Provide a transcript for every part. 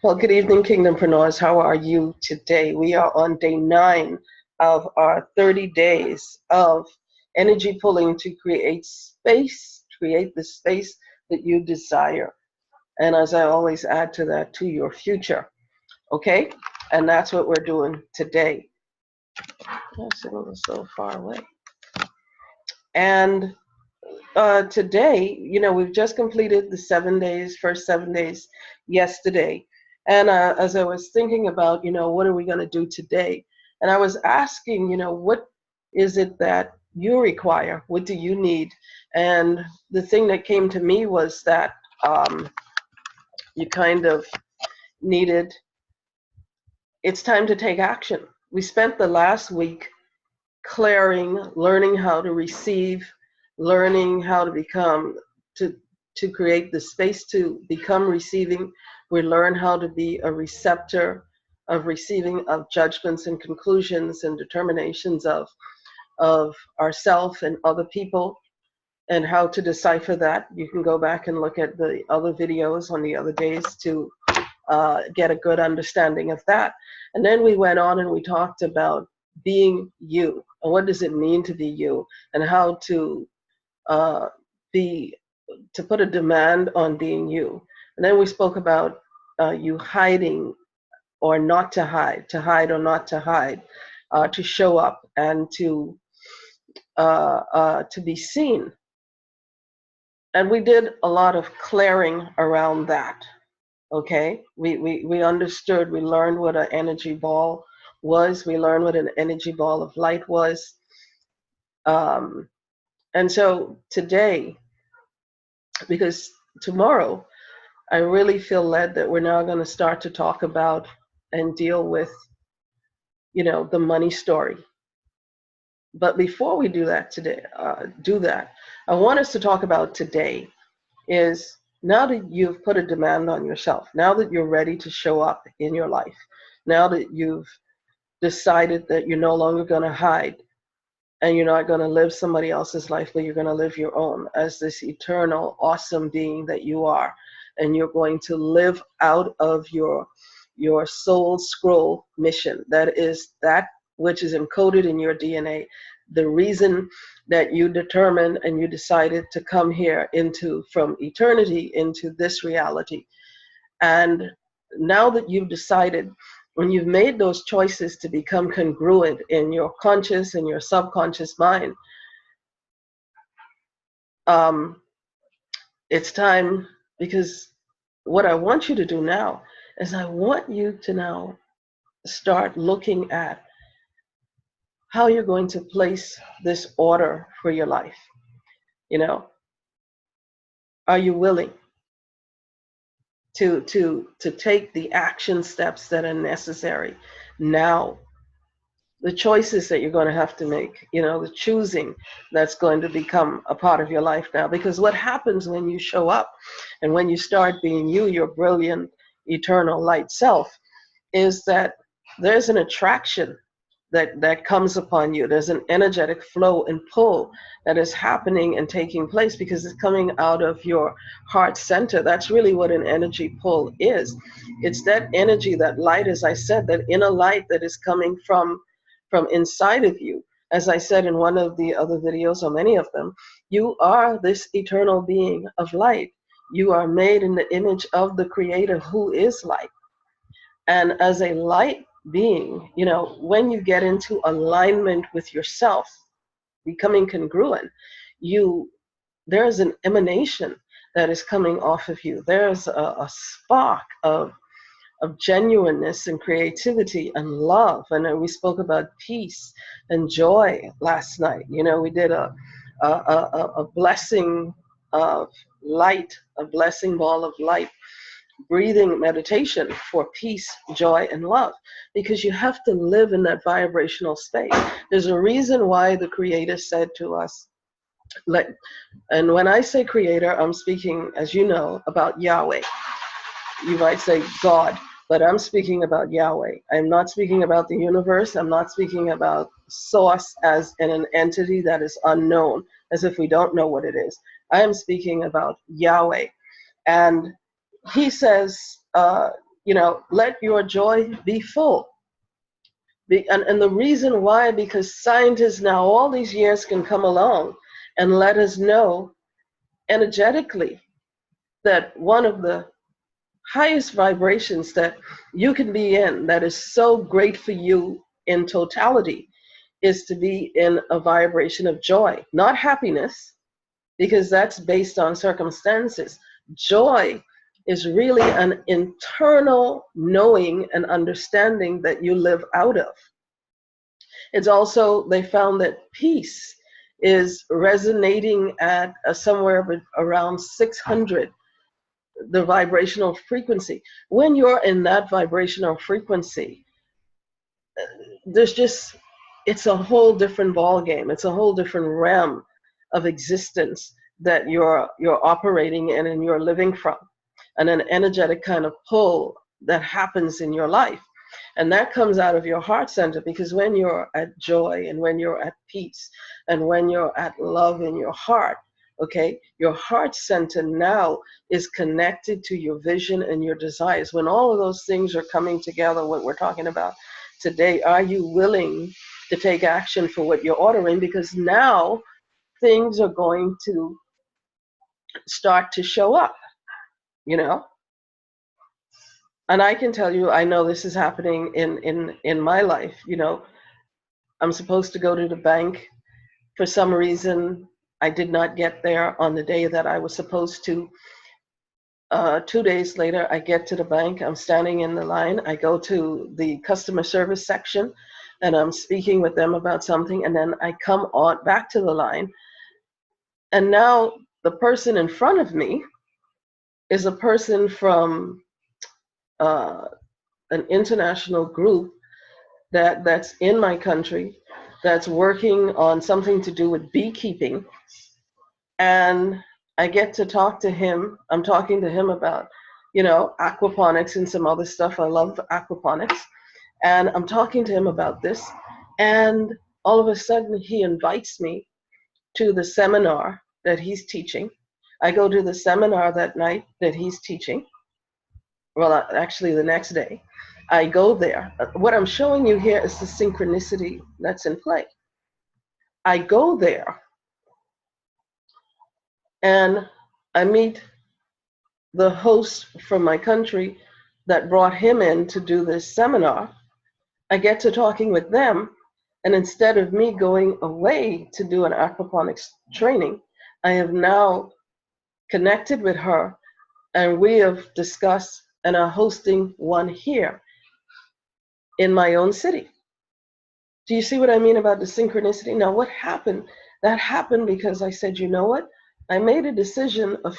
Well, good evening, KingdomPreneurs. How are you today? We are on day 9 of our 30 days of energy pulling to create space, create the space that you desire. And as I always add to that, to your future. Okay? And that's what we're doing today. I'm sitting so far away. And today, we've just completed the first 7 days yesterday. And as I was thinking about, what are we going to do today? And I was asking, what is it that you require? What do you need? And the thing that came to me was that you kind of needed, it's time to take action. We spent the last week clearing, learning how to receive, learning how to become, to create the space to become receiving. We learn how to be a receptor of receiving of judgments and conclusions and determinations of ourself and other people, and how to decipher that. You can go back and look at the other videos on the other days to get a good understanding of that. And then we went on and we talked about being you, and what does it mean to be you, and how to put a demand on being you. And then we spoke about you hiding or not to hide or not to hide, to show up and to be seen. And we did a lot of clearing around that. Okay, we understood, we learned what an energy ball was, we learned what an energy ball of light was. And so today, because tomorrow, I really feel led that we're now going to start to talk about and deal with, the money story. But before we do that today, I want us to talk about today is, now that you've put a demand on yourself, now that you're ready to show up in your life, now that you've decided that you're no longer going to hide and you're not going to live somebody else's life, but you're going to live your own as this eternal, awesome being that you are, and you're going to live out of your soul scroll mission. That is that which is encoded in your DNA. The reason that you determined and you decided to come here from eternity into this reality. And now that you've decided, when you've made those choices to become congruent in your conscious and your subconscious mind, it's time, because what I want you to do now is I want you to now start looking at how you're going to place this order for your life. Are you willing to take the action steps that are necessary now? The choices that you're going to have to make, the choosing that's going to become a part of your life now. Because what happens when you show up and when you start being you, your brilliant, eternal light self, is that there's an attraction that comes upon you. There's an energetic flow and pull that is happening and taking place because it's coming out of your heart center. That's really what an energy pull is. It's that energy, that light, as I said, that inner light that is coming from inside of you. As I said in one of the other videos, or many of them, you are this eternal being of light. You are made in the image of the Creator, who is light. And as a light being, when you get into alignment with yourself, becoming congruent, there's an emanation that is coming off of you. There's a spark of genuineness and creativity and love. And we spoke about peace and joy last night. We did a blessing of light, a blessing ball of light, breathing meditation for peace, joy, and love, because you have to live in that vibrational space. There's a reason why the Creator said to us, and when I say Creator, I'm speaking, as you know, about Yahweh. You might say God, but I'm speaking about Yahweh. I'm not speaking about the universe. I'm not speaking about source as in an entity that is unknown, as if we don't know what it is. I am speaking about Yahweh. And he says, let your joy be full. And the reason why, because scientists now all these years can come along and let us know energetically that one of the highest vibrations that you can be in, that is so great for you in totality, is to be in a vibration of joy, not happiness, because that's based on circumstances. Joy is really an internal knowing and understanding that you live out of. It's also, they found that peace is resonating at somewhere around 600, the vibrational frequency. When you're in that vibrational frequency, it's a whole different ball game. It's a whole different realm of existence that you're operating in and you're living from, and an energetic kind of pull that happens in your life. And that comes out of your heart center, because when you're at joy and when you're at peace and when you're at love in your heart, okay, your heart center now is connected to your vision and your desires. When all of those things are coming together, what we're talking about today, are you willing to take action for what you're ordering? Because now things are going to start to show up, And I can tell you, I know this is happening in my life. I'm supposed to go to the bank. For some reason, I did not get there on the day that I was supposed to. 2 days later, I get to the bank. I'm standing in the line. I go to the customer service section, and I'm speaking with them about something. And then I come on back to the line. And now the person in front of me is a person from an international group that's in my country, that's working on something to do with beekeeping. And I get to talk to him. I'm talking to him about, aquaponics and some other stuff. I love aquaponics. And I'm talking to him about this. And all of a sudden, he invites me to the seminar that he's teaching. I go to the seminar that night that he's teaching. Well, actually, the next day. I go there. What I'm showing you here is the synchronicity that's in play. I go there and I meet the host from my country that brought him in to do this seminar. I get to talking with them, and instead of me going away to do an aquaponics training, I have now connected with her, and we have discussed and are hosting one here in my own city. Do you see what I mean about the synchronicity? Now, what happened? That happened because I said, you know what? I made a decision at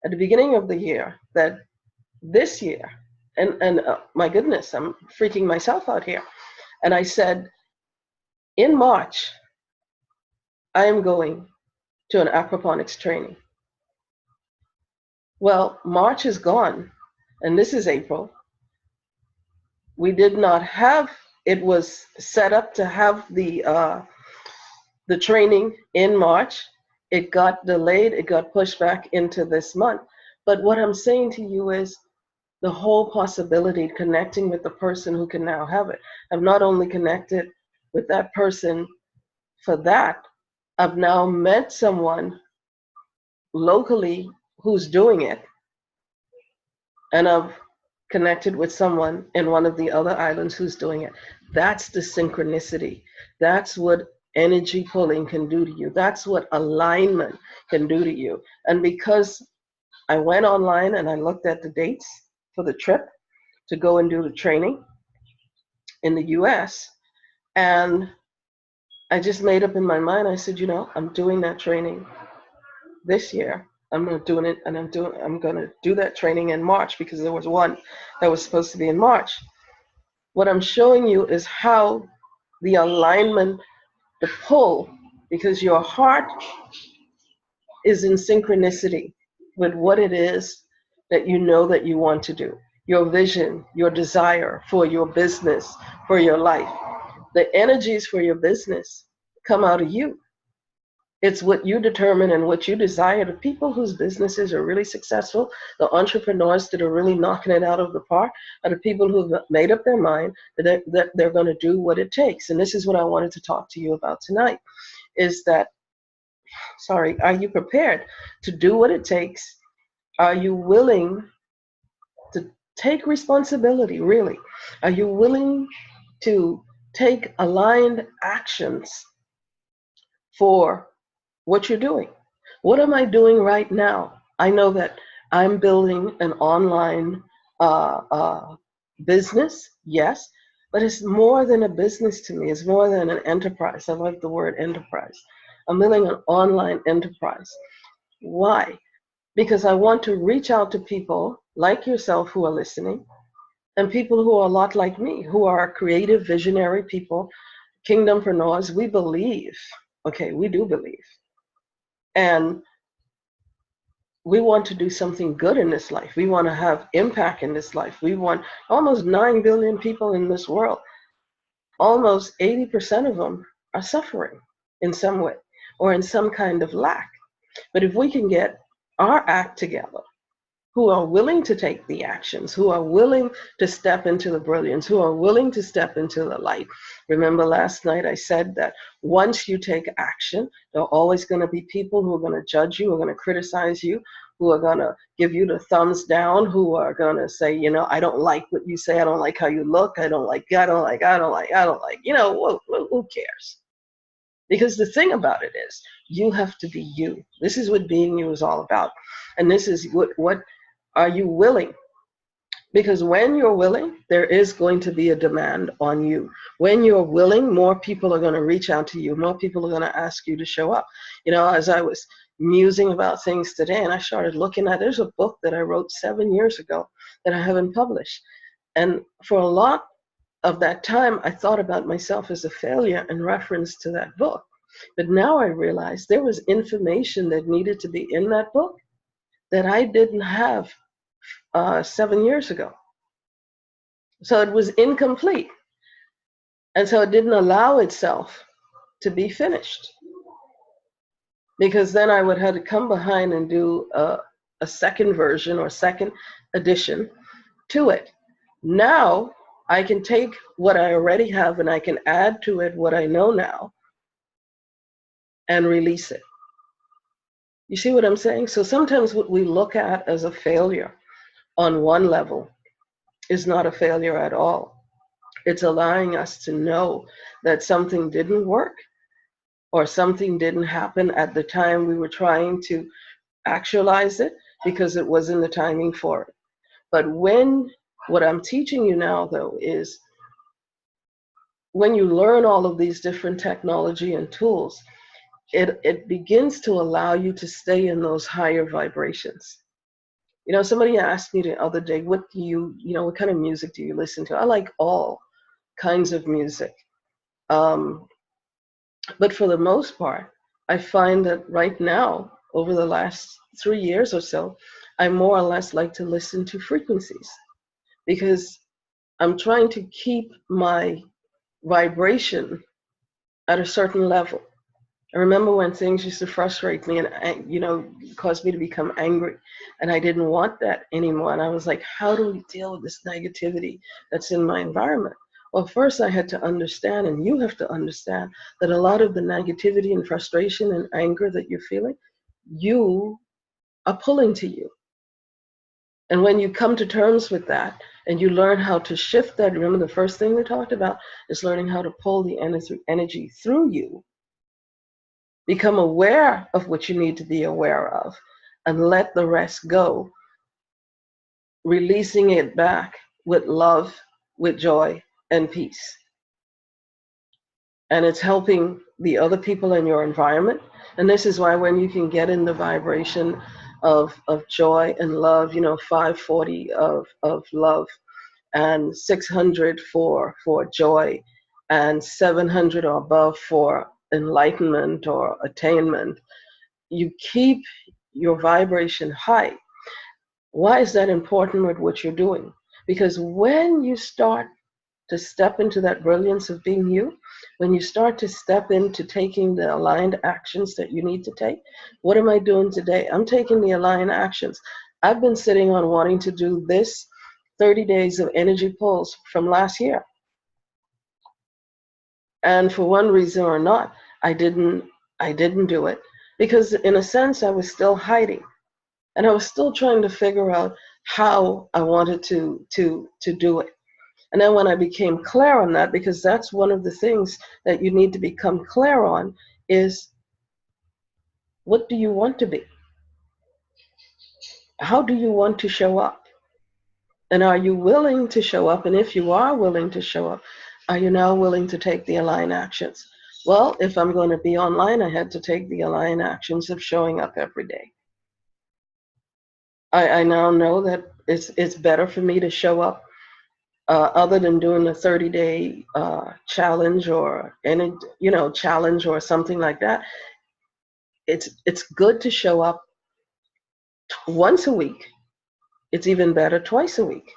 the beginning of the year, that this year, and my goodness, I'm freaking myself out here. And I said, in March, I am going to an aquaponics training. Well, March is gone, and this is April. We did not have, it was set up to have the training in March. It got delayed, it got pushed back into this month. But what I'm saying to you is the whole possibility of connecting with the person who can now have it. I've not only connected with that person for that, I've now met someone locally who's doing it, and I've connected with someone in one of the other islands who's doing it. That's the synchronicity. That's what energy pulling can do to you. That's what alignment can do to you. And because I went online and I looked at the dates for the trip to go and do the training in the US, and I just made up in my mind, I said, I'm doing that training this year. I'm not doing it, and I'm going to do that training in March, because there was one that was supposed to be in March. What I'm showing you is how the alignment, the pull, because your heart is in synchronicity with what it is that you know that you want to do, your vision, your desire for your business, for your life. The energies for your business come out of you. It's what you determine and what you desire. The people whose businesses are really successful, the entrepreneurs that are really knocking it out of the park, are the people who've made up their mind that they're going to do what it takes. And this is what I wanted to talk to you about tonight, is that, are you prepared to do what it takes? Are you willing to take responsibility, really? Are you willing to take aligned actions for what you're doing? What am I doing right now? I know that I'm building an online business, yes, but it's more than a business to me. It's more than an enterprise. I like the word enterprise. I'm building an online enterprise. Why? Because I want to reach out to people like yourself who are listening, and people who are a lot like me, who are creative, visionary people, kingdompreneurs. We believe, okay, we do believe. And we want to do something good in this life. We want to have impact in this life. We want almost 9 billion people in this world. Almost 80% of them are suffering in some way or in some kind of lack. But if we can get our act together, who are willing to take the actions, who are willing to step into the brilliance, who are willing to step into the light. Remember last night I said that once you take action, there are always going to be people who are going to judge you, who are going to criticize you, who are going to give you the thumbs down, who are going to say, you know, I don't like what you say, I don't like how you look, I don't like, you know, who cares? Because the thing about it is, you have to be you. This is what being you is all about. And this is what are you willing? Because when you're willing, there is going to be a demand on you. When you're willing, more people are going to reach out to you. More people are going to ask you to show up. You know, as I was musing about things today, and I started looking at, there's a book that I wrote 7 years ago that I haven't published. And for a lot of that time, I thought about myself as a failure in reference to that book. But now I realize there was information that needed to be in that book that I didn't have 7 years ago. So it was incomplete. And so it didn't allow itself to be finished. Because then I would have to come behind and do a second version or second edition to it. Now I can take what I already have and I can add to it what I know now and release it. You see what I'm saying? So sometimes what we look at as a failure on one level is not a failure at all. It's allowing us to know that something didn't work or something didn't happen at the time we were trying to actualize it because it wasn't the timing for it. But what I'm teaching you now, though, is when you learn all of these different technology and tools, it begins to allow you to stay in those higher vibrations. You know, somebody asked me the other day, what kind of music do you listen to? I like all kinds of music. But for the most part, I find that right now, over the last 3 years or so, I more or less like to listen to frequencies because I'm trying to keep my vibration at a certain level. I remember when things used to frustrate me and, you know, cause me to become angry, and I didn't want that anymore. And I was like, how do we deal with this negativity that's in my environment? Well, first I had to understand, and you have to understand, that a lot of the negativity and frustration and anger that you're feeling, you are pulling to you. And when you come to terms with that and you learn how to shift that, remember the first thing we talked about is learning how to pull the energy through you. Become aware of what you need to be aware of and let the rest go, releasing it back with love, with joy, and peace. And it's helping the other people in your environment. And this is why when you can get in the vibration of joy and love, you know, 540 of love and 600 for joy and 700 or above for enlightenment or attainment, you keep your vibration high. Why is that important with what you're doing? Because when you start to step into that brilliance of being you, When you start to step into taking the aligned actions that you need to take, what am I doing today? I'm taking the aligned actions. I've been sitting on wanting to do this 30 days of energy pulls from last year. And for one reason or not, I didn't do it because in a sense I was still hiding. And I was still trying to figure out how I wanted to do it. And then when I became clear on that, because that's one of the things that you need to become clear on, is what do you want to be? How do you want to show up? And are you willing to show up? And if you are willing to show up, are you now willing to take the aligned actions? Well, if I'm going to be online, I had to take the aligned actions of showing up every day. I now know that it's better for me to show up other than doing a 30-day challenge or any challenge or something like that. It's good to show up once a week. It's even better twice a week.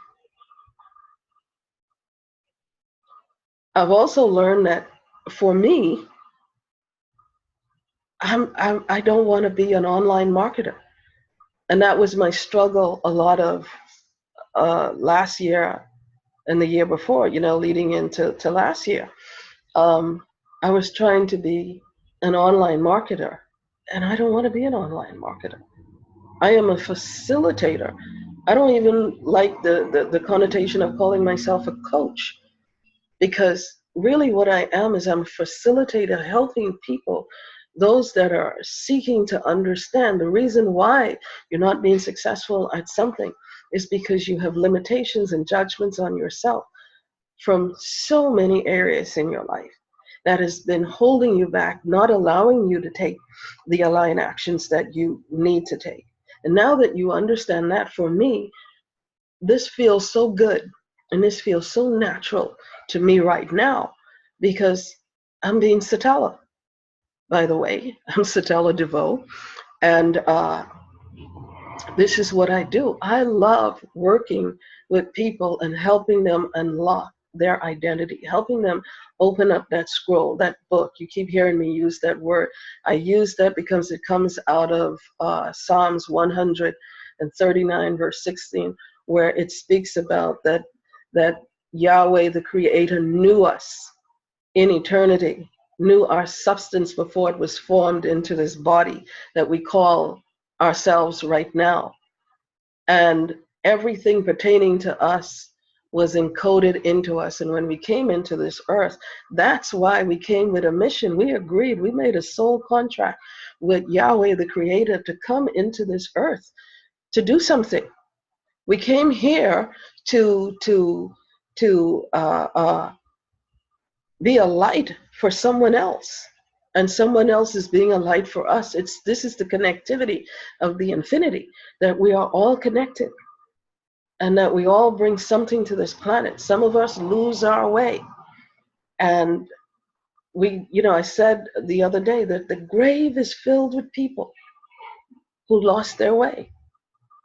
I've also learned that for me, I don't want to be an online marketer, and that was my struggle a lot of last year and the year before. Leading into last year. I was trying to be an online marketer, and I don't want to be an online marketer. I am a facilitator. I don't even like the connotation of calling myself a coach, because really what I am is I'm a facilitator helping people, those that are seeking to understand the reason why you're not being successful at something is because you have limitations and judgments on yourself from so many areas in your life that has been holding you back, not allowing you to take the aligned actions that you need to take. And now that you understand that, for me, this feels so good and this feels so natural to me right now, because I'm being Satella, by the way. I'm Satella DeVeaux, and this is what I do. I love working with people and helping them unlock their identity, helping them open up that scroll, that book. You keep hearing me use that word. I use that because it comes out of Psalms 139, verse 16, where it speaks about that Yahweh, the Creator, knew us in eternity, knew our substance before it was formed into this body that we call ourselves right now. And everything pertaining to us was encoded into us. And when we came into this earth, that's why we came with a mission. We agreed, we made a soul contract with Yahweh, the Creator, to come into this earth to do something. We came here to be a light for someone else, and someone else is being a light for us. This is the connectivity of the infinity, that we are all connected and that we all bring something to this planet. Some of us lose our way, and I said the other day that the grave is filled with people who lost their way.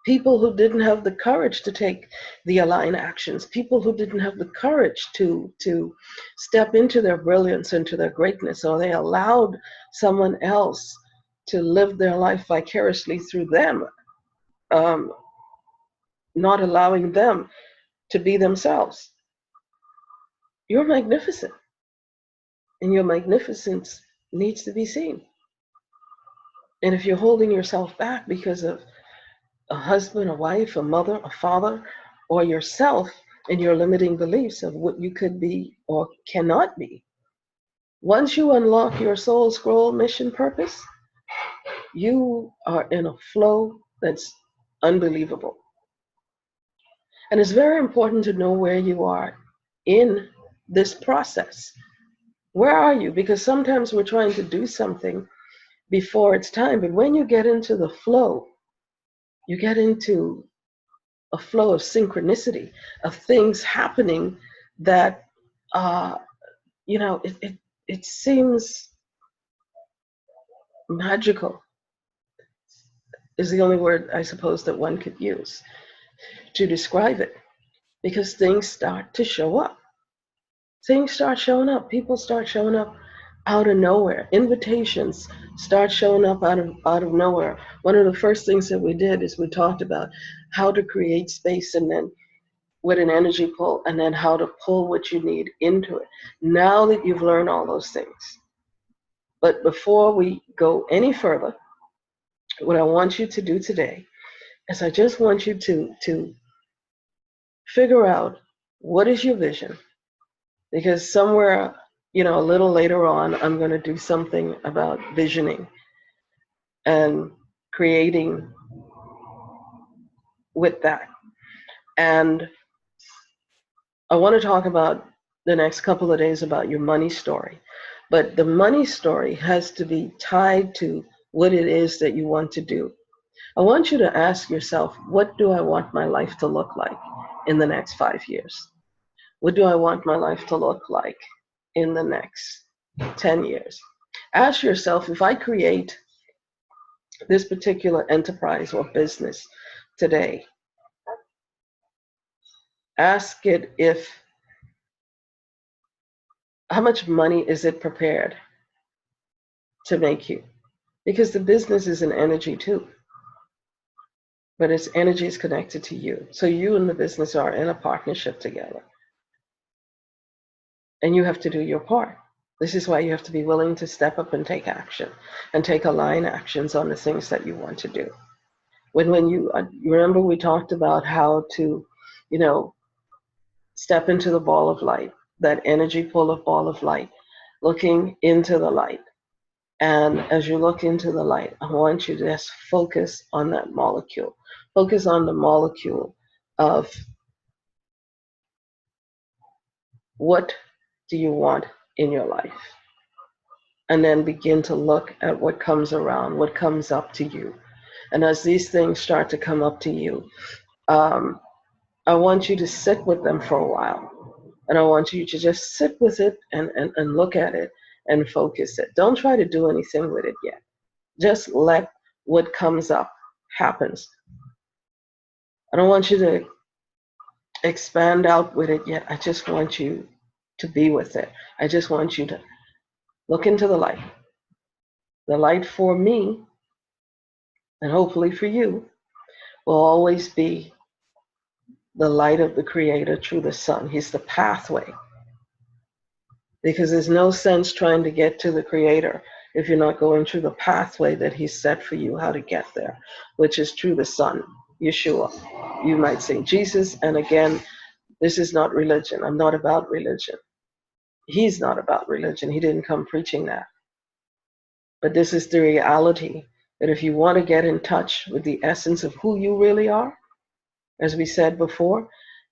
People who didn't have the courage to take the aligned actions, people who didn't have the courage to step into their brilliance, into their greatness, or they allowed someone else to live their life vicariously through them, not allowing them to be themselves. You're magnificent, and your magnificence needs to be seen. And if you're holding yourself back because of a husband, a wife, a mother, a father, or yourself, and your limiting beliefs of what you could be or cannot be, once you unlock your soul scroll mission purpose, you are in a flow that's unbelievable. And it's very important to know where you are in this process. Where are you? Because sometimes we're trying to do something before it's time, but when you get into the flow, you get into a flow of synchronicity, of things happening that, it seems magical, is the only word I suppose that one could use to describe it, because things start to show up. things start showing up. People start showing up out of nowhere. Invitations start showing up out of nowhere. One of the first things that we did is we talked about how to create space, and then with an energy pull, and then how to pull what you need into it. Now that you've learned all those things. But before we go any further, what I want you to do today is I just want you to figure out what is your vision. Because somewhere, a little later on, I'm going to do something about visioning and creating with that. And I want to talk about the next couple of days about your money story. But the money story has to be tied to what it is that you want to do. I want you to ask yourself, what do I want my life to look like in the next 5 years? What do I want my life to look like in the next 10 years? Ask yourself, if I create this particular enterprise or business today, ask it how much money is it prepared to make you? Because the business is an energy too, but its energy is connected to you. So you and the business are in a partnership together, and you have to do your part. This is why you have to be willing to step up and take action, and take aligned actions on the things that you want to do. When you remember, we talked about how to, step into the ball of light, that energy pull of ball of light, looking into the light. And as you look into the light, I want you to just focus on that molecule. Focus on the molecule of what do you want in your life? And then begin to look at what comes around, what comes up to you. And as these things start to come up to you, I want you to sit with them for a while. And I want you to just sit with it and look at it and focus it. Don't try to do anything with it yet. Just let what comes up happens. I don't want you to expand out with it yet. I just want you to be with it. I just want you to look into the light. The light for me, and hopefully for you, will always be the light of the Creator through the Son. He's the pathway. Because there's no sense trying to get to the Creator if you're not going through the pathway that He set for you how to get there, which is through the Son, Yeshua. You might say Jesus, and again, this is not religion. I'm not about religion. He's not about religion. He didn't come preaching that. But this is the reality that if you want to get in touch with the essence of who you really are, as we said before,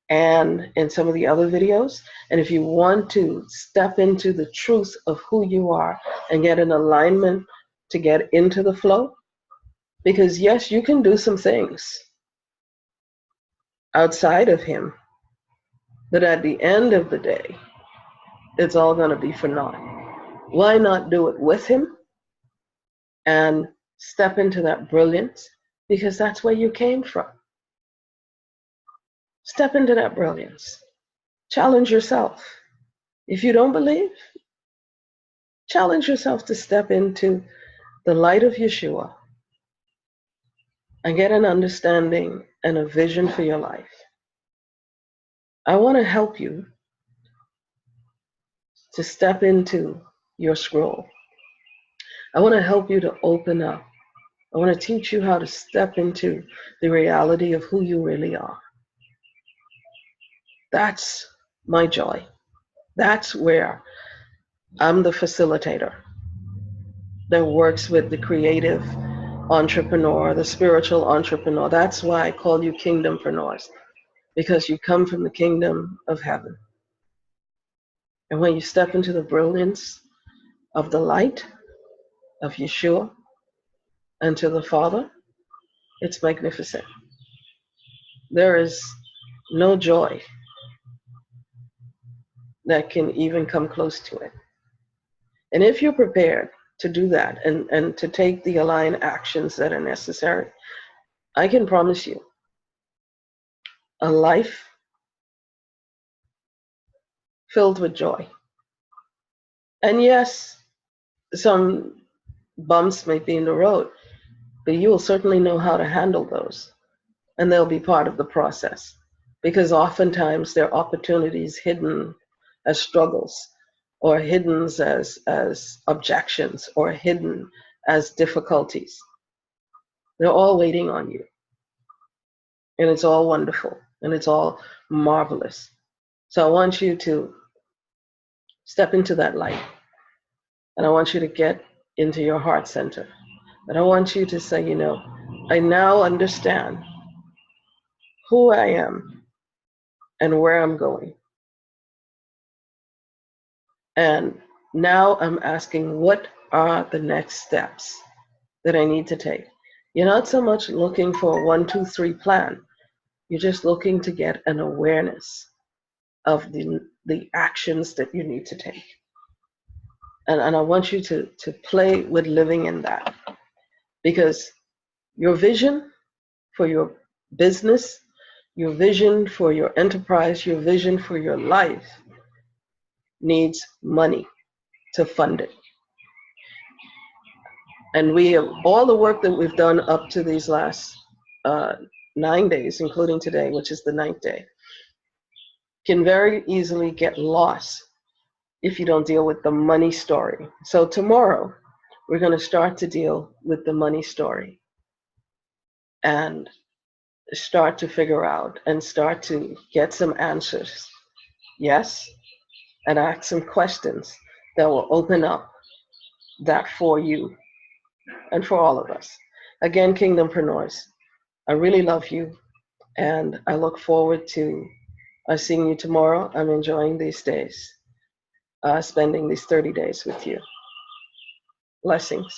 and in some of the other videos, and if you want to step into the truth of who you are and get an alignment to get into the flow, because yes, you can do some things outside of Him, but at the end of the day, it's all going to be for naught. Why not do it with Him and step into that brilliance? Because that's where you came from. Step into that brilliance. Challenge yourself. If you don't believe, challenge yourself to step into the light of Yeshua and get an understanding and a vision for your life. I want to help you to step into your scroll. I want to help you to open up. I want to teach you how to step into the reality of who you really are. That's my joy. That's where I'm the facilitator that works with the creative entrepreneur, the spiritual entrepreneur. That's why I call you KingdomPreneurs, because you come from the kingdom of heaven. And when you step into the brilliance of the light of Yeshua and to the Father, it's magnificent. There is no joy that can even come close to it. And if you're prepared to do that and to take the aligned actions that are necessary, I can promise you a life filled with joy. And yes, some bumps may be in the road, but you will certainly know how to handle those. And they'll be part of the process. Because oftentimes there are opportunities hidden as struggles, or hidden as objections, or hidden as difficulties. They're all waiting on you. And it's all wonderful. And it's all marvelous. So I want you to step into that light. And I want you to get into your heart center. And I want you to say, I now understand who I am and where I'm going. And now I'm asking, what are the next steps that I need to take? You're not so much looking for a 1, 2, 3 plan. You're just looking to get an awareness of the actions that you need to take. And I want you to play with living in that. Because your vision for your business, your vision for your enterprise, your vision for your life needs money to fund it. And we have all the work that we've done up to these last 9 days, including today, which is the 9th day, can very easily get lost if you don't deal with the money story. So tomorrow, we're going to start to deal with the money story and start to figure out and start to get some answers. Yes, and ask some questions that will open up that for you and for all of us. Again, Kingdompreneurs, I really love you, and I look forward to seeing you tomorrow. I'm enjoying these days, spending these 30 days with you. Blessings.